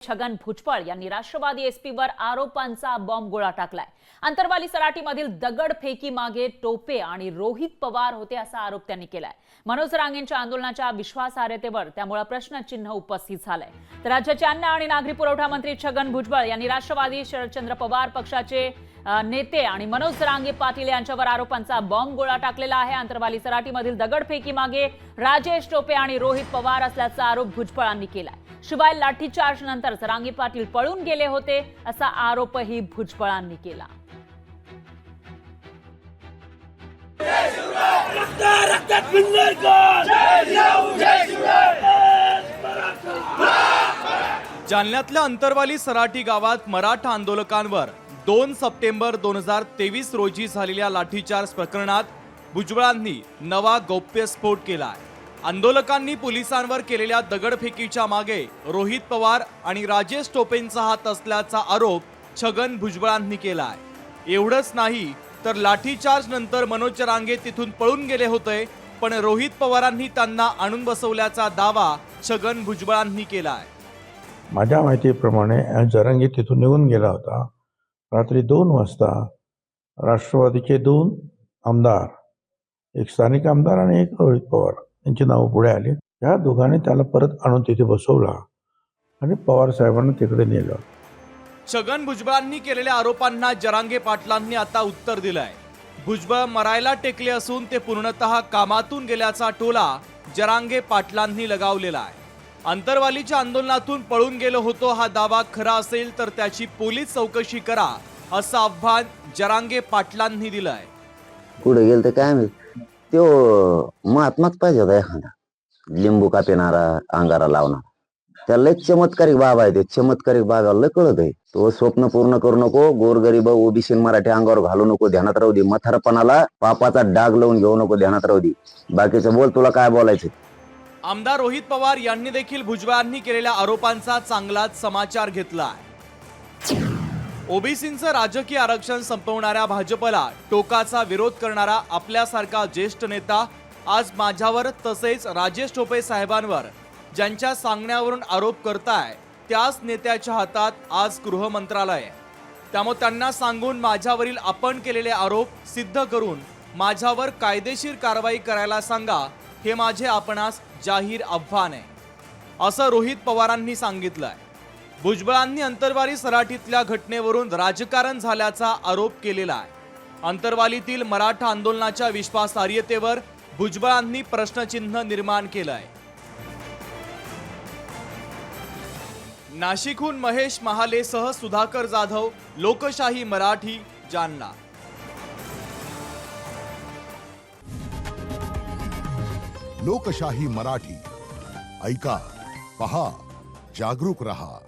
छगन भुजबळ यांनी राष्ट्रवादी एसपीवर आरोपांचा बॉम्बगोळा टाकलाय। अंतरवाली सराटीमधील दगडफेकी मागे टोपे आणि रोहित पवार होते असा आरोप त्यांनी केलाय। मनोज रांगेंच्या आंदोलनाच्या विश्वासार्हतेवर त्यामुळे प्रश्नचिन्ह उपस्थित झालंय। तर राज्याचे अन्न आणि नागरी पुरवठा मंत्री छगन भुजबळ यांनी राष्ट्रवादी शरदचंद्र पवार पक्षाचे नेते आणि मनोज रांगे पाटील यांच्यावर आरोपांचा बॉम्बगोळा टाकलेला आहे। अंतरवाली सराटीमधील दगडफेकी मागे राजेश टोपे आणि रोहित पवार असल्याचा आरोप भुजबळांनी केलाय। शिवाय लाठीचार्ज नंतर रांगे पाटील पळून गेले होते असा आरोपही भुजबळांनी केला। जालन्यातल्या अंतरवाली सराटी गावात मराठा आंदोलकांवर 2 सप्टेंबर 2023 रोजी झालेल्या लाठीचार्ज प्रकरणात भुजबळांनी नवा गौप्यस्फोट केलाय। आंदोलकांनी पोलिसांवर केलेल्या दगडफेकीच्या मागे रोहित पवार आणि राजेश टोपेंचा हात असल्याचा आरोप छगन भुजबळांनी केलाय। एवढंच नाही तर लाठीचार्ज नंतर मनोज रांगे तिथून पळून गेले होते, पण रोहित पवारांनी त्यांना आणून बसवल्याचा दावा छगन भुजबळांनी केलाय। माझ्या माहितीप्रमाणे जरांगे तिथून निघून गेला होता। रात्री 2 वाजता राष्ट्रवादीचे 2 आमदार, एक स्थानिक आमदार आणि एक रोहित पवार यांची नावं पुढे आली। या दोघांनी त्याला परत आणून तिथे बसवला आणि पवार साहेबांना तिकडे नेलं। छगन भुजबळांनी केलेल्या आरोपांना जरांगे पाटलांनी आता उत्तर दिलंय। भुजबळ मरायला टेकले असून ते पूर्णतः कामातून गेल्याचा टोला जरांगे पाटलांनी लगावलेला आहे। अंतरवालीच्या आंदोलनातून पळून गेलो होतो हा दावा खरा असेल तर त्याची पोलीस चौकशी करा असं आव्हान जरांगे पाटलांनी दिलंय। कुठे गेल तर काय माहित, तो महात्माच पाहिजे होता एखादा लिंबू का पिणारा, अंगारा लावणार। त्याला एक चमत्कारिक बाबा आहे, ते चमत्कारिक बाबाला कळत आहे। तो स्वप्न पूर्ण करू नको, गोरगरीब ओबीसी मराठी अंगावर घालू नको, ध्यानात राहू दे। म्हातारपणाला पापाचा डाग लावून घेऊ नको, ध्यानात राहू दे। बाकीचं बोल, तुला काय बोलायचं। आमदार रोहित पवार यांनी देखील भुजबळांनी केलेल्या आरोपांचा चांगलाच समाचार घेतलाय। ओबीसींचं राजकीय आरक्षण संपवणाऱ्या भाजपला टोकाचा विरोध करणारा आपल्यासारखा ज्येष्ठ नेता आज माझ्यावर तसेच राजेश टोपे साहेबांवर ज्यांच्या सांगण्यावरून आरोप करताय त्याच नेत्याच्या हातात आज गृह मंत्रालय आहे। त्यामुळे त्यांना सांगून माझ्यावरील आपण केलेले आरोप सिद्ध करून माझ्यावर कायदेशीर कारवाई करायला सांगा, हे माझे आपणास जाहीर आव्हान आहे असं रोहित पवारांनी सांगितलंय। भुजबळांनी अंतरवाली सराटीतल्या घटनेवरून राजकारण झाल्याचा आरोप केलेला आहे। अंतरवालीतील मराठा आंदोलनाच्या विश्वासार्हतेवर भुजबळांनी प्रश्नचिन्ह निर्माण केलंय। नाशिकहून महेश महालेसह सुधाकर जाधव, लोकशाही मराठी, जालना। लोकशाही मराठी, ऐका, पहा, जागरूक रहा।